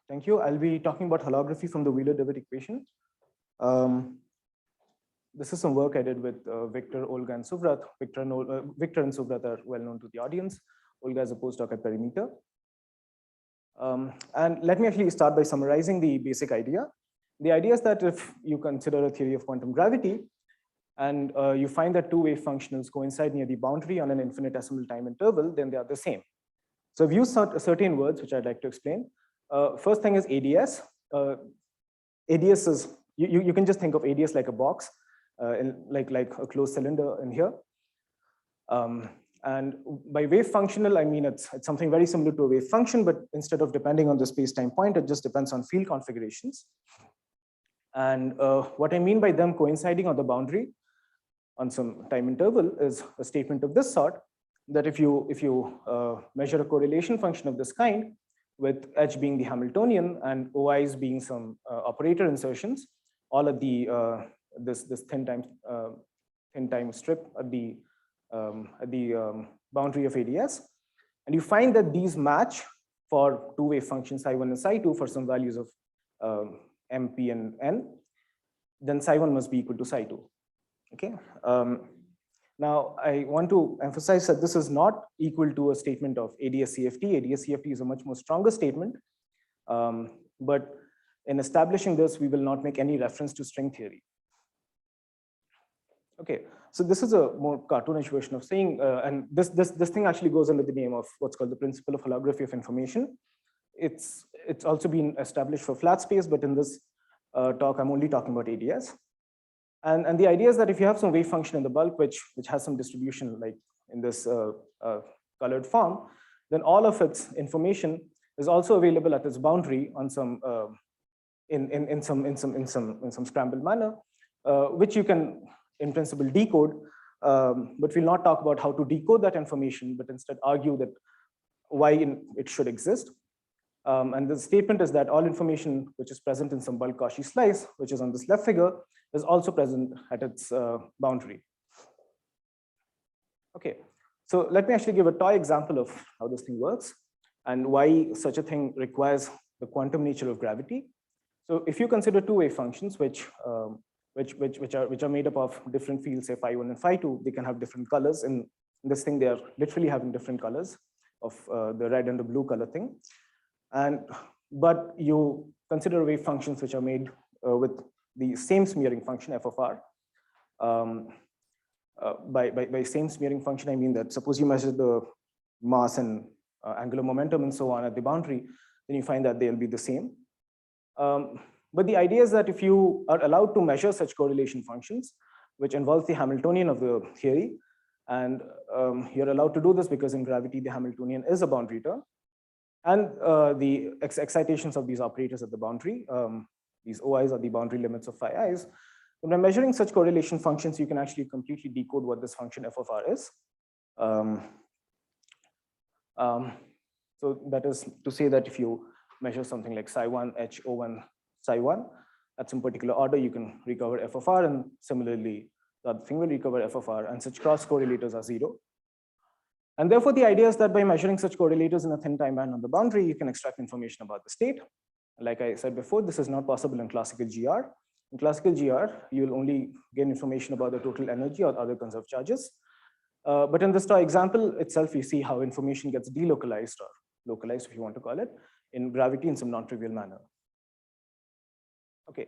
Thank you. I'll be talking about holography from the Wheeler-DeWitt equation. This is some work I did with Victor, Olga, and Subrat. Victor and Subrat are well known to the audience. Olga is a postdoc at Perimeter. And let me actually start by summarizing the basic idea. The idea is that if you consider a theory of quantum gravity, and you find that two wave functionals coincide near the boundary on an infinitesimal time interval, then they are the same. So I've used certain words which I'd like to explain. First thing is ADS. ADS is, you can just think of ADS like a box, like a closed cylinder in here. And by wave functional, I mean it's something very similar to a wave function, but instead of depending on the space-time point, it just depends on field configurations. And what I mean by them coinciding on the boundary on some time interval is a statement of this sort, that if you measure a correlation function of this kind, with H being the Hamiltonian and OIs being some operator insertions, all at the this thin time strip at the boundary of ADS, and you find that these match for two wave functions psi1 and psi2 for some values of m, p, and n, then psi1 must be equal to psi2. Okay. Now, I want to emphasize that this is not equal to a statement of ADS-CFT. ADS-CFT is a much more stronger statement. But in establishing this, we will not make any reference to string theory. Okay, so this is a more cartoonish version of saying, and this thing actually goes under the name of what's called the principle of holography of information. It's also been established for flat space, but in this talk, I'm only talking about ADS. And the idea is that if you have some wave function in the bulk, which has some distribution like in this colored form, then all of its information is also available at its boundary on some in some scrambled manner, which you can in principle decode. But we'll not talk about how to decode that information, but instead argue that why it should exist. And the statement is that all information which is present in some bulk Cauchy slice, which is on this left figure, is also present at its boundary. Okay, so let me actually give a toy example of how this thing works and why such a thing requires the quantum nature of gravity. So if you consider two wave functions which are made up of different fields, say phi1 and phi2, they can have different colors. In this thing, they are literally having different colors of the red and the blue color thing. But you consider wave functions which are made with the same smearing function f of r. By same smearing function, I mean that suppose you measure the mass and angular momentum and so on at the boundary, then you find that they'll be the same. But the idea is that if you are allowed to measure such correlation functions, which involves the Hamiltonian of the theory, and you're allowed to do this because in gravity, the Hamiltonian is a boundary term, and the excitations of these operators at the boundary, these OIs are the boundary limits of phi i's. When we're measuring such correlation functions, you can actually completely decode what this function f of r is. So that is to say that if you measure something like psi1, H01, psi1, at some particular order, you can recover f of r, and similarly, the other thing will recover f of r, and such cross correlators are 0. And therefore, the idea is that by measuring such correlators in a thin time band on the boundary, you can extract information about the state. Like I said before, this is not possible in classical GR. In classical GR, you'll only gain information about the total energy or other conserved charges. But in this example itself, you see how information gets delocalized or localized, if you want to call it, in gravity in some non-trivial manner. Okay,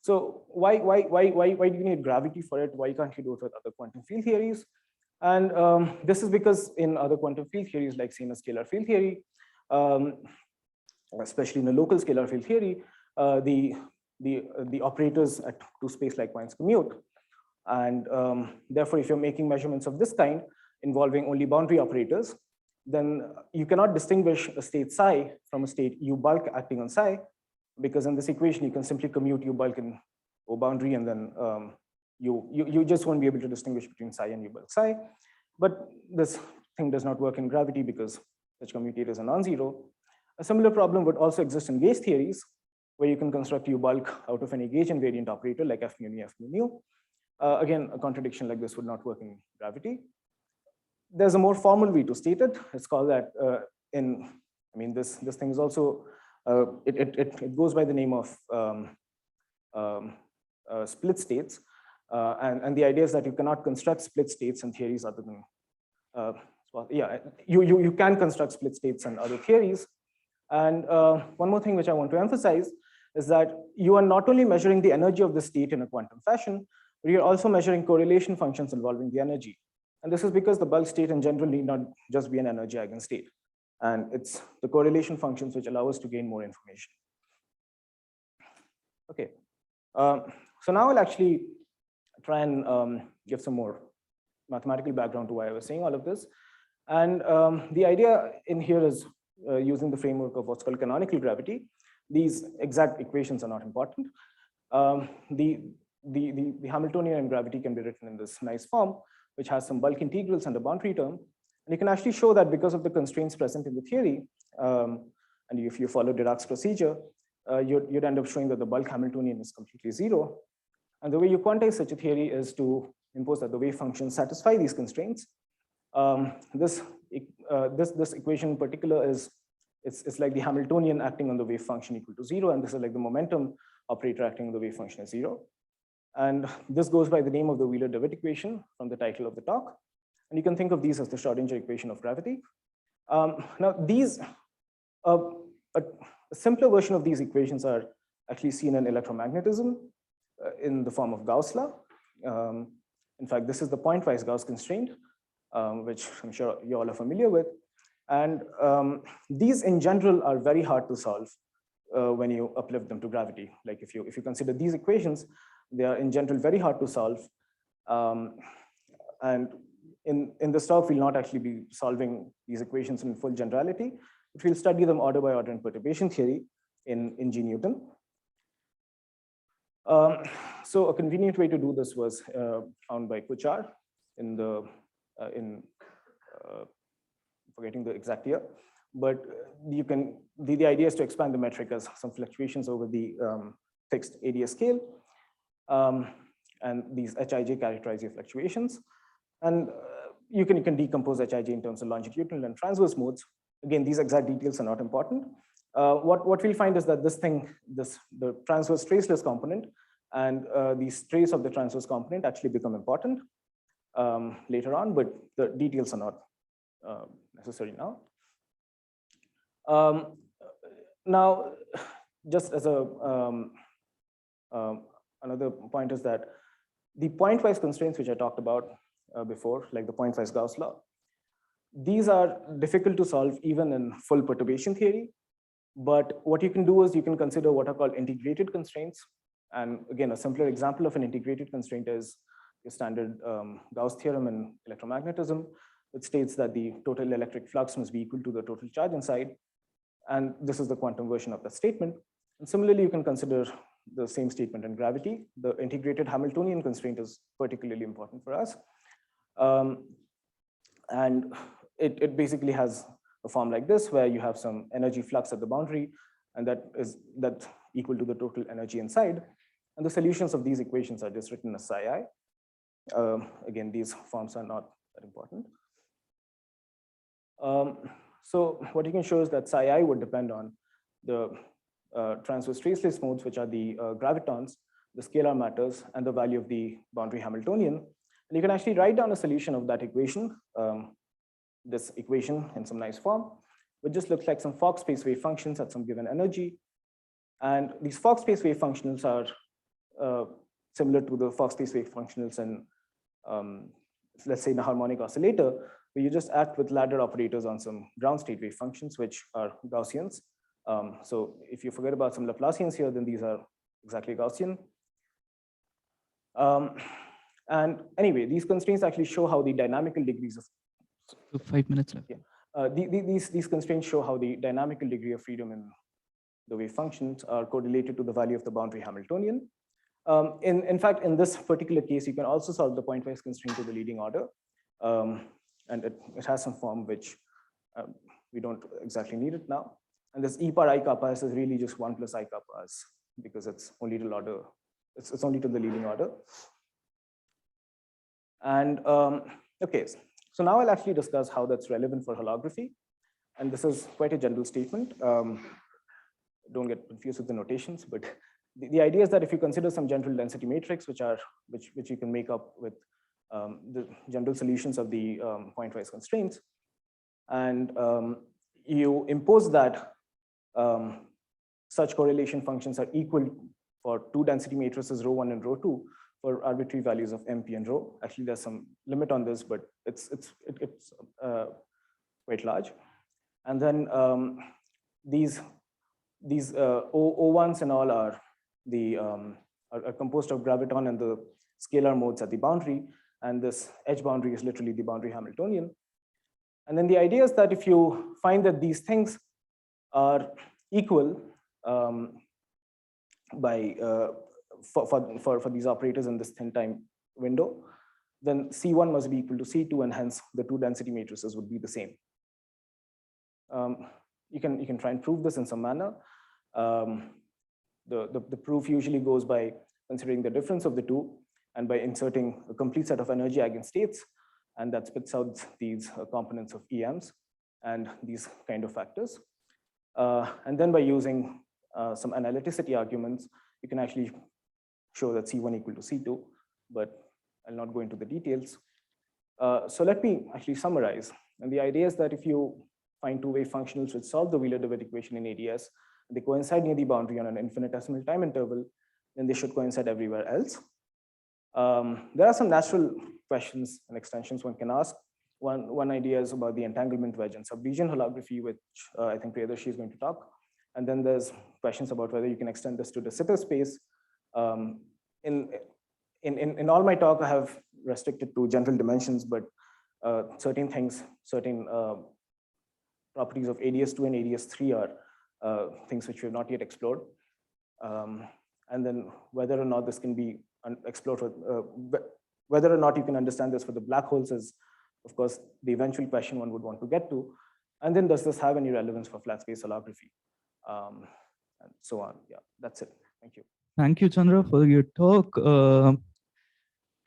so why do you need gravity for it? Why can't you do it with other quantum field theories? And this is because in other quantum field theories, like say in a scalar field theory, especially in a local scalar field theory, the operators at two space-like points commute. And therefore, if you're making measurements of this kind involving only boundary operators, then you cannot distinguish a state psi from a state u bulk acting on psi, because in this equation, you can simply commute u bulk in O boundary, and then you just won't be able to distinguish between psi and u bulk psi. But this thing does not work in gravity because such commutators are non-zero. A similar problem would also exist in gauge theories, where you can construct u bulk out of any gauge invariant operator like f mu nu, f mu nu. Again, a contradiction like this would not work in gravity. There's a more formal way to state it. It's called that this thing is also It goes by the name of split states. And the idea is that you cannot construct split states and theories other than, well, yeah, you can construct split states and other theories. And one more thing which I want to emphasize is that you are not only measuring the energy of the state in a quantum fashion, but you're also measuring correlation functions involving the energy. And this is because the bulk state in general need not just be an energy eigenstate. And it's the correlation functions which allow us to gain more information. Okay, so now I'll actually try and give some more mathematical background to why I was saying all of this. And the idea in here is using the framework of what's called canonical gravity. These exact equations are not important. The Hamiltonian in gravity can be written in this nice form, which has some bulk integrals and a boundary term. And you can actually show that because of the constraints present in the theory, and if you follow Dirac's procedure, you'd end up showing that the bulk Hamiltonian is completely zero. And the way you quantize such a theory is to impose that the wave functions satisfy these constraints. This equation in particular is it's like the Hamiltonian acting on the wave function equal to zero, and this is like the momentum operator acting on the wave function is zero. And this goes by the name of the Wheeler-DeWitt equation from the title of the talk. And you can think of these as the Schrodinger equation of gravity. Now, these, a simpler version of these equations are actually seen in electromagnetism in the form of Gauss law. In fact, this is the pointwise Gauss constraint, which I'm sure you all are familiar with. And these in general are very hard to solve when you uplift them to gravity. Like if you consider these equations, they are in general very hard to solve. And in this talk, we'll not actually be solving these equations in full generality, but we'll study them order by order in perturbation theory in G Newton. So a convenient way to do this was found by Kuchar in forgetting the exact year, but you can, the idea is to expand the metric as some fluctuations over the fixed ADS scale. And these Hij characterize your fluctuations. And you can decompose Hij in terms of longitudinal and transverse modes. Again, these exact details are not important. What we'll find is that the transverse traceless component and the trace of the transverse component actually become important later on, but the details are not necessary now. Now, just as a another point is that the pointwise constraints which I talked about before, like the pointwise Gauss law, these are difficult to solve even in full perturbation theory. But what you can do is you can consider what are called integrated constraints. And again, a simpler example of an integrated constraint is your standard Gauss theorem in electromagnetism, which states that the total electric flux must be equal to the total charge inside. And this is the quantum version of that statement. And similarly, you can consider the same statement in gravity. The integrated Hamiltonian constraint is particularly important for us. And it basically has a form like this, where you have some energy flux at the boundary, and that's equal to the total energy inside. And the solutions of these equations are just written as psi I. Again, these forms are not that important. So what you can show is that psi I would depend on the transverse traceless modes, which are the gravitons, the scalar matters, and the value of the boundary Hamiltonian. And you can actually write down a solution of that equation, this equation in some nice form, which just looks like some Fock space wave functions at some given energy. And these Fock space wave functionals are similar to the Fock space wave functionals in, let's say, in a harmonic oscillator, where you just act with ladder operators on some ground state wave functions, which are Gaussians. So if you forget about some Laplacians here, then these are exactly Gaussian. And anyway, these constraints actually show how the dynamical degrees of 5 minutes left. Yeah. These constraints show how the dynamical degree of freedom in the wave functions are correlated to the value of the boundary Hamiltonian. In fact, in this particular case, you can also solve the pointwise constraint to the leading order. And it has some form which we don't exactly need it now. And this e power I kappa s is really just 1 plus I kappa s, because it's only to order, it's only to the leading order. And okay, so now I'll actually discuss how that's relevant for holography. And this is quite a general statement. don't get confused with the notations, but the idea is that if you consider some general density matrix, which you can make up with the general solutions of the pointwise constraints, and you impose that such correlation functions are equal for two density matrices rho1 and rho2 for arbitrary values of MP and rho. Actually, there's some limit on this, but it's quite large. And then these O1s and all are are composed of graviton and the scalar modes at the boundary, and this edge boundary is literally the boundary Hamiltonian. And then the idea is that if you find that these things are equal for these operators in this thin time window, then C1 must be equal to C2, and hence the two density matrices would be the same. You can try and prove this in some manner. The proof usually goes by considering the difference of the two and by inserting a complete set of energy eigenstates, and that spits out these components of EMs and these kind of factors. And then by using some analyticity arguments, you can actually show that C1 equal to C2, but I'll not go into the details. So let me actually summarize. And the idea is that if you find two wave functionals which solve the Wheeler-DeWitt equation in ADS, they coincide near the boundary on an infinitesimal time interval, then they should coincide everywhere else. There are some natural questions and extensions one can ask. One idea is about the entanglement wedge and subregion holography, which I think Priyadarshi is going to talk. And then there's questions about whether you can extend this to the Sitter space. In all my talk, I have restricted to general dimensions, but certain properties of ADS2 and ADS3 are things which we have not yet explored. And then whether or not this can be explored, whether or not you can understand this for the black holes is, of course, the eventual question one would want to get to. And then does this have any relevance for flat space holography? And so on. Yeah, that's it. Thank you. Thank you, Chandra, for your talk.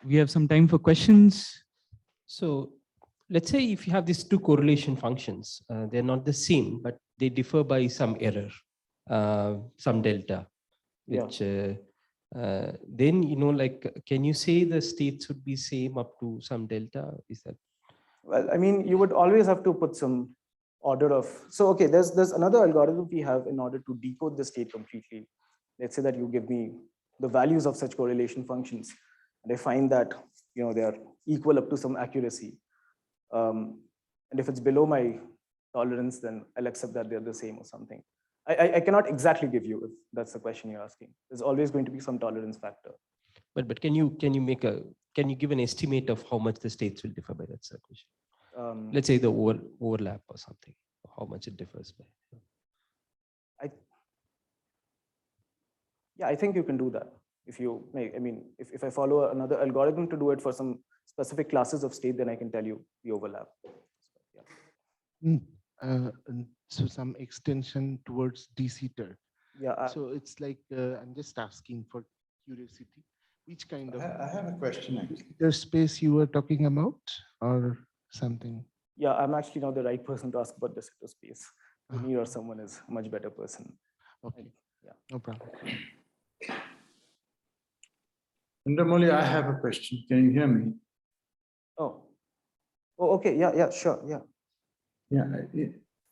We have some time for questions. So let's say if you have these two correlation functions, they're not the same, but they differ by some error, some delta, which then, like, can you say the states would be same up to some delta? Is that? Well, I mean, you would always have to put some order of, so okay, there's another algorithm we have in order to decode the state completely. Let's say that you give me the values of such correlation functions, and I find that they are equal up to some accuracy. And if it's below my tolerance, then I'll accept that they're the same or something. I cannot exactly give you, if that's the question you're asking. There's always going to be some tolerance factor. But can you give an estimate of how much the states will differ by that circulation? Let's say the overlap or something, how much it differs by. Yeah, I think you can do that. If you make, I mean, if I follow another algorithm to do it for some specific classes of state, then I can tell you the overlap. Yeah. So some extension towards de-Sitter. Yeah. So it's like, I'm just asking for curiosity, which kind of I have a question actually. de-Sitter space you were talking about or something? Yeah, I'm actually not the right person to ask about de-Sitter space. Me or someone is a much better person. Okay. Yeah. No problem. Chandramouli, I have a question. Can you hear me? Oh, okay. Yeah, sure. Yeah.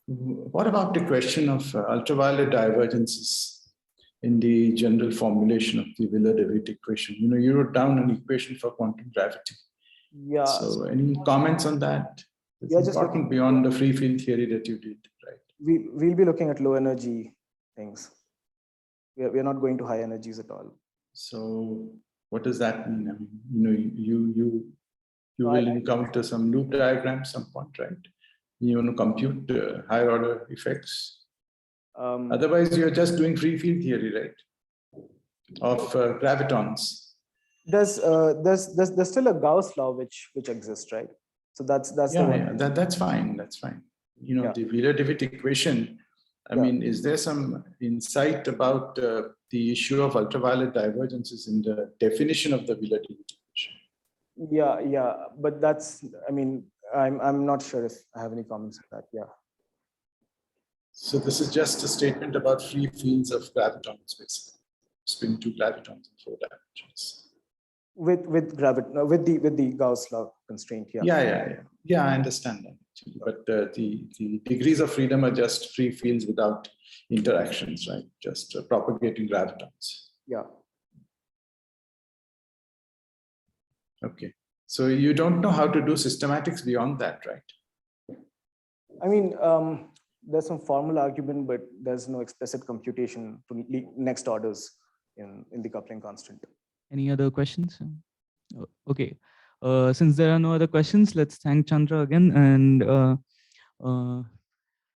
What about the question of ultraviolet divergences in the general formulation of the Wheeler-DeWitt equation? You wrote down an equation for quantum gravity. Yeah. So any comments on that? It's just important beyond the free field theory that you did, right? We'll be looking at low energy things. We're not going to high energies at all. So what does that mean? I mean, you will encounter some loop diagram some point, right? You want to compute higher order effects. Otherwise, you're just doing free field theory, right? Of gravitons. There's still a Gauss law which exists, right? So that's the one. That's fine. That's fine. The Wheeler-DeWitt equation. I mean, is there some insight about the issue of ultraviolet divergences in the definition of the Wheeler-DeWitt equation? Yeah, but that's, I mean, I'm not sure if I have any comments on that. Yeah. So this is just a statement about free fields of gravitons, basically. Spin 2 gravitons in 4 dimensions. With the Gauss law constraint, yeah. Yeah, I understand that actually. But the degrees of freedom are just free fields without interactions, right? Just propagating gravitons. Yeah. Okay. So you don't know how to do systematics beyond that, right? I mean, there's some formal argument, but there's no explicit computation to next orders in the coupling constant. Any other questions? Okay. Since there are no other questions, let's thank Chandra again, and